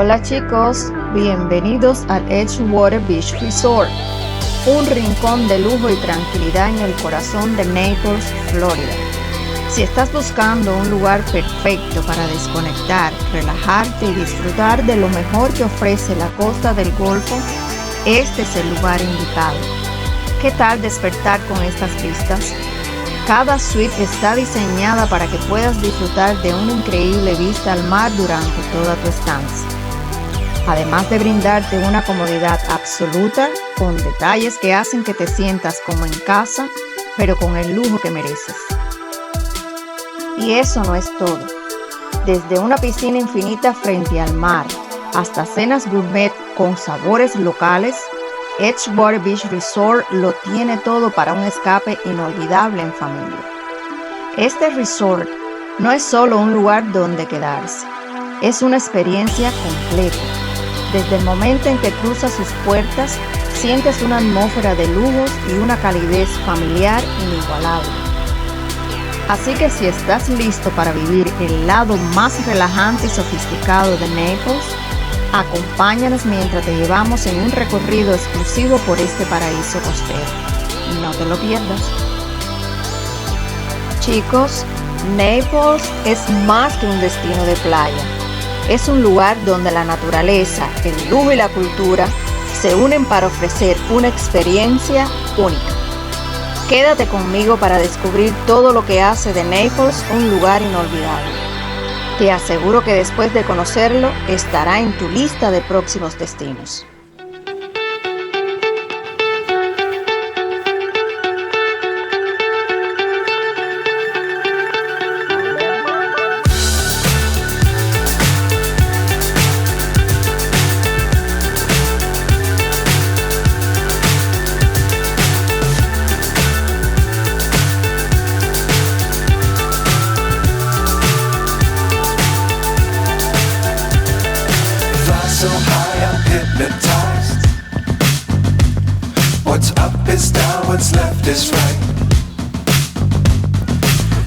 Hola chicos, bienvenidos al Edgewater Beach Resort, un rincón de lujo y tranquilidad en el corazón de Naples, Florida. Si estás buscando un lugar perfecto para desconectar, relajarte y disfrutar de lo mejor que ofrece la costa del Golfo, este es el lugar indicado. ¿Qué tal despertar con estas vistas? Cada suite está diseñada para que puedas disfrutar de una increíble vista al mar durante toda tu estancia. Además de brindarte una comodidad absoluta con detalles que hacen que te sientas como en casa, pero con el lujo que mereces. Y eso no es todo. Desde una piscina infinita frente al mar hasta cenas gourmet con sabores locales, Edgewater Beach Resort lo tiene todo para un escape inolvidable en familia. Este resort no es solo un lugar donde quedarse, es una experiencia completa. Desde el momento en que cruzas sus puertas, sientes una atmósfera de lujos y una calidez familiar inigualable. Así que si estás listo para vivir el lado más relajante y sofisticado de Naples, acompáñanos mientras te llevamos en un recorrido exclusivo por este paraíso costero. No te lo pierdas. Chicos, Naples es más que un destino de playa. Es un lugar donde la naturaleza, el lujo y la cultura se unen para ofrecer una experiencia única. Quédate conmigo para descubrir todo lo que hace de Naples un lugar inolvidable. Te aseguro que después de conocerlo, estará en tu lista de próximos destinos. So high I'm hypnotized. What's up is down, what's left is right.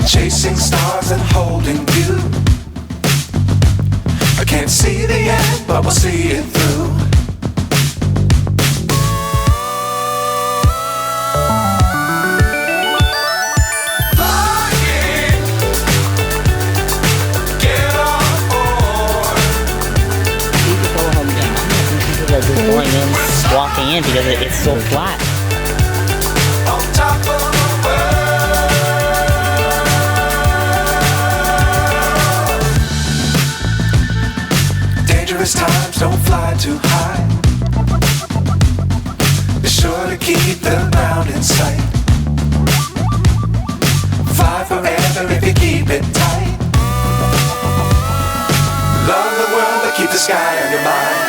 Chasing stars and holding you. I can't see the end, but we'll see it through. Walking in because it's so flat. On top of the world. Dangerous times, don't fly too high. Be sure to keep the ground in sight. Fly forever if you keep it tight. Love the world, but keep the sky on your mind.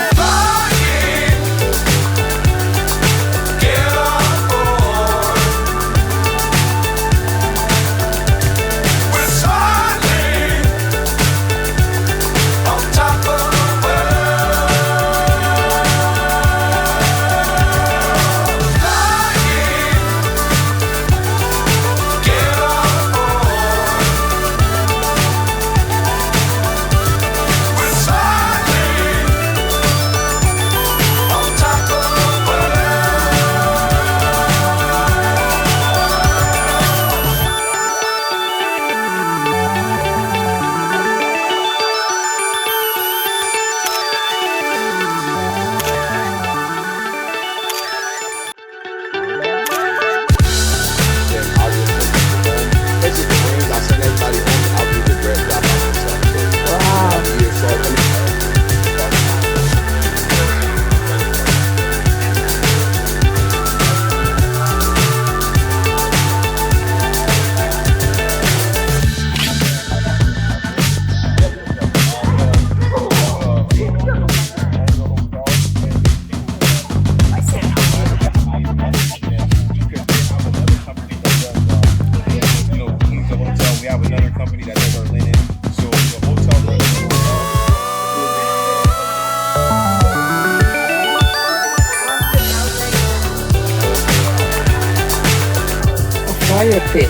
Fire pit.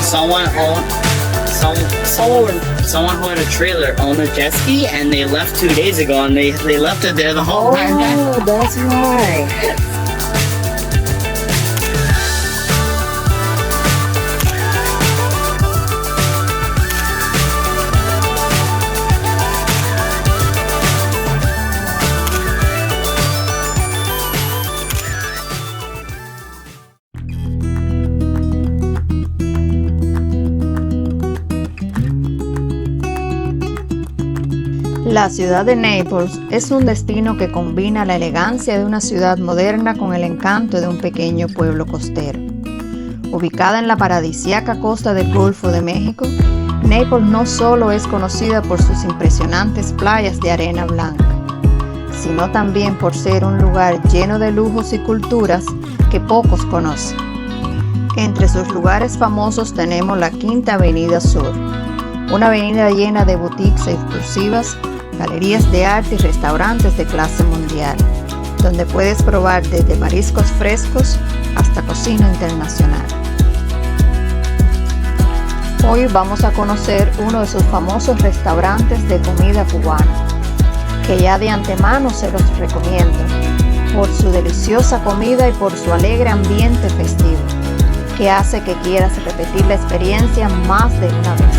someone who had a trailer owned a jet ski, and they left 2 days ago, and they left it there the whole time. Oh, that's right. La ciudad de Naples es un destino que combina la elegancia de una ciudad moderna con el encanto de un pequeño pueblo costero. Ubicada en la paradisíaca costa del Golfo de México, Naples no solo es conocida por sus impresionantes playas de arena blanca, sino también por ser un lugar lleno de lujos y culturas que pocos conocen. Entre sus lugares famosos tenemos la Quinta Avenida Sur, una avenida llena de boutiques exclusivas, galerías de arte y restaurantes de clase mundial, donde puedes probar desde mariscos frescos hasta cocina internacional. Hoy vamos a conocer uno de sus famosos restaurantes de comida cubana, que ya de antemano se los recomiendo, por su deliciosa comida y por su alegre ambiente festivo, que hace que quieras repetir la experiencia más de una vez.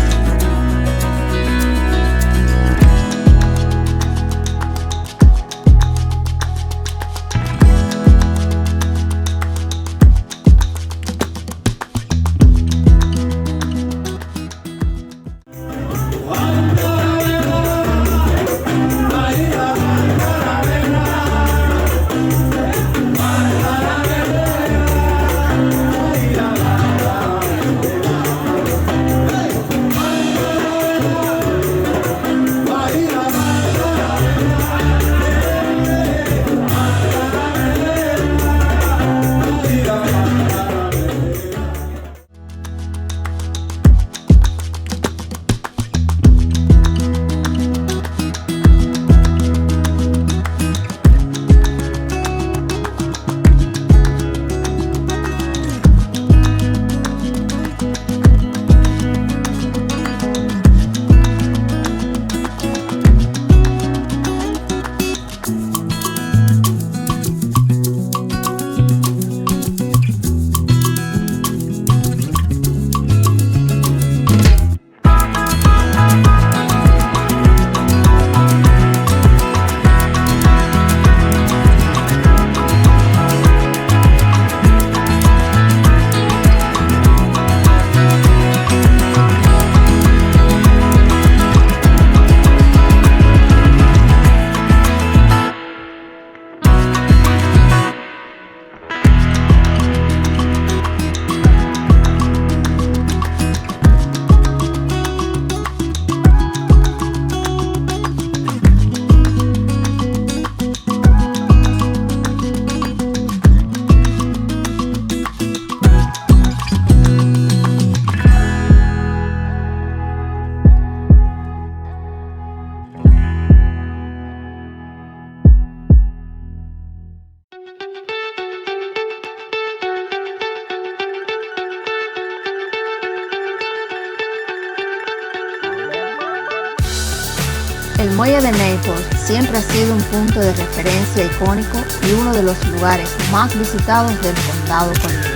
El Muelle de Naples siempre ha sido un punto de referencia icónico y uno de los lugares más visitados del condado colonial.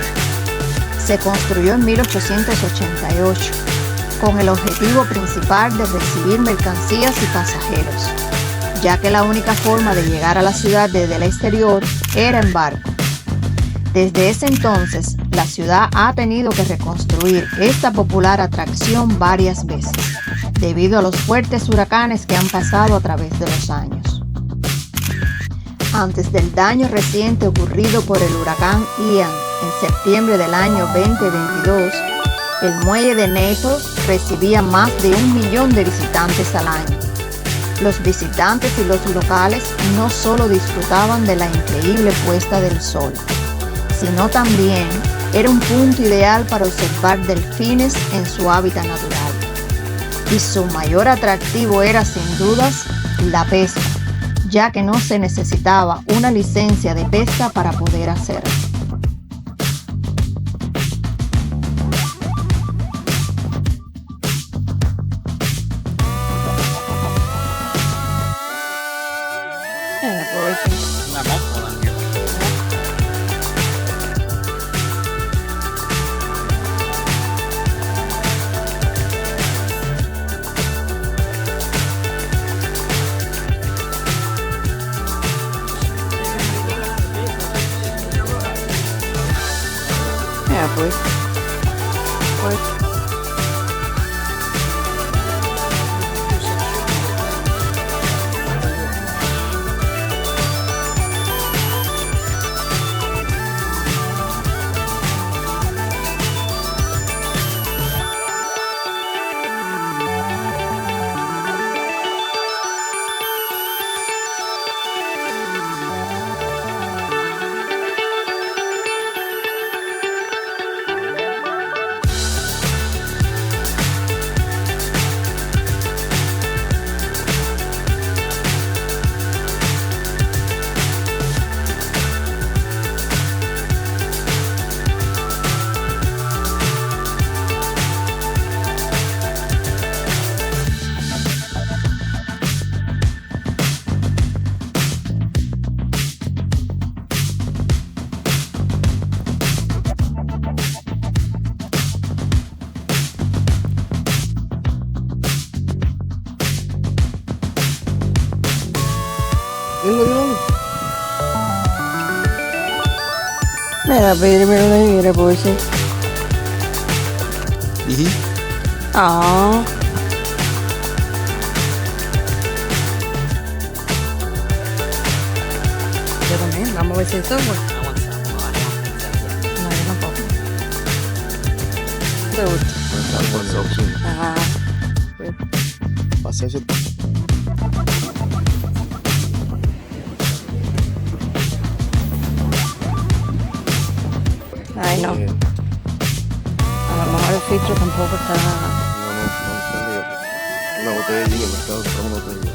Se construyó en 1888 con el objetivo principal de recibir mercancías y pasajeros, ya que la única forma de llegar a la ciudad desde el exterior era en barco. Desde ese entonces, la ciudad ha tenido que reconstruir esta popular atracción varias veces, debido a los fuertes huracanes que han pasado a través de los años. Antes del daño reciente ocurrido por el huracán Ian en septiembre del año 2022, el Muelle de Naples recibía más de 1 millón de visitantes al año. Los visitantes y los locales no solo disfrutaban de la increíble puesta del sol, sino también era un punto ideal para observar delfines en su hábitat natural. Y su mayor atractivo era sin dudas la pesca, ya que no se necesitaba una licencia de pesca para poder hacerlo. think. Not multiple on here. Yeah, pues. Pues. Mira, Pedro, pero no mira, pues sí. Ah. Yo también, vamos a ver si esto, pues. No, yo tampoco. ¿Te gusta? Ajá. Pasa ese. Ay, no. A lo mejor el filtro tampoco está... No, una botella de gin en el mercado, compramos una botella de gin.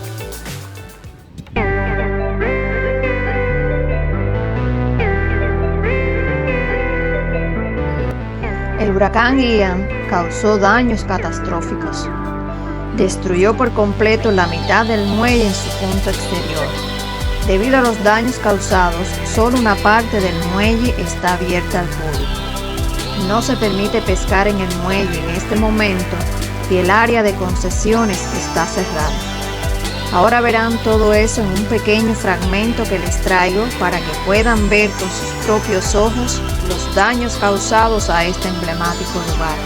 El huracán Ian causó daños catastróficos. Destruyó por completo la mitad del muelle en su punto exterior. Debido a los daños causados, solo una parte del muelle está abierta al público. No se permite pescar en el muelle en este momento y el área de concesiones está cerrada. Ahora verán todo eso en un pequeño fragmento que les traigo para que puedan ver con sus propios ojos los daños causados a este emblemático lugar.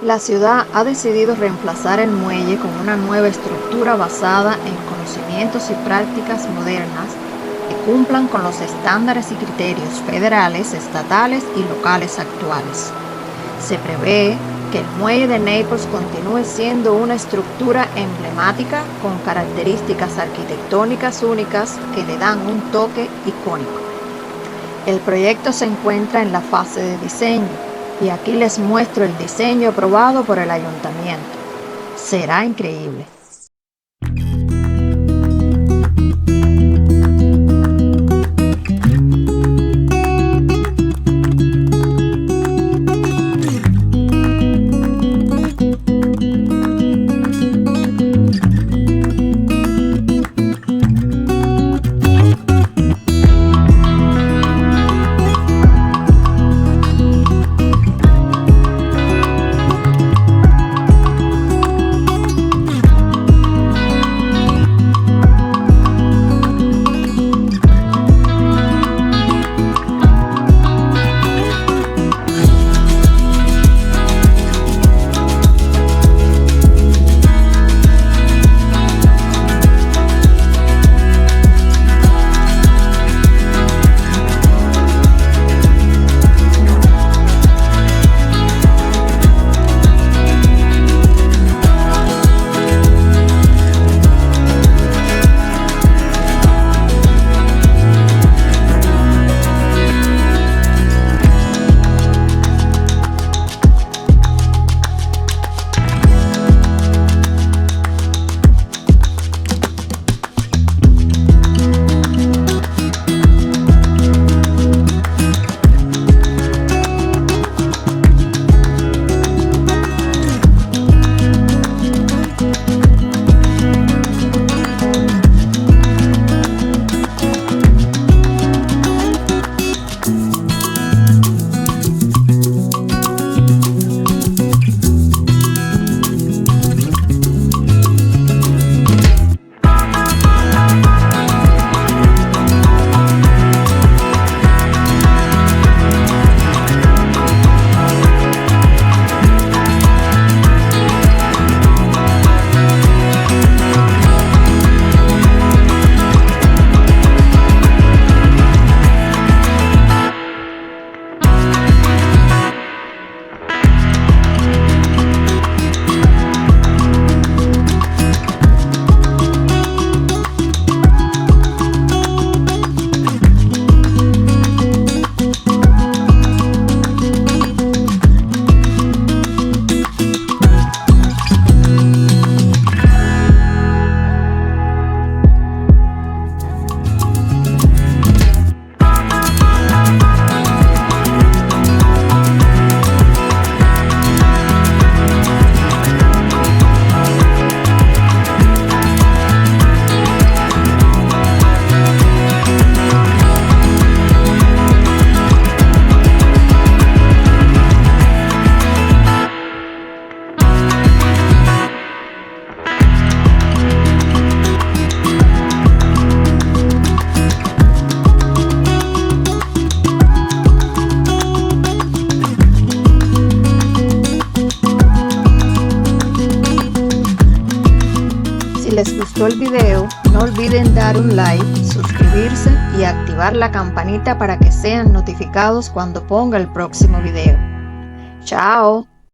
La ciudad ha decidido reemplazar el muelle con una nueva estructura basada en conocimientos y prácticas modernas que cumplan con los estándares y criterios federales, estatales y locales actuales. Se prevé que el muelle de Naples continúe siendo una estructura emblemática con características arquitectónicas únicas que le dan un toque icónico. El proyecto se encuentra en la fase de diseño y aquí les muestro el diseño aprobado por el ayuntamiento. Será increíble. les gustó el video, no olviden dar un like, suscribirse y activar la campanita para que sean notificados cuando ponga el próximo video. ¡Chao!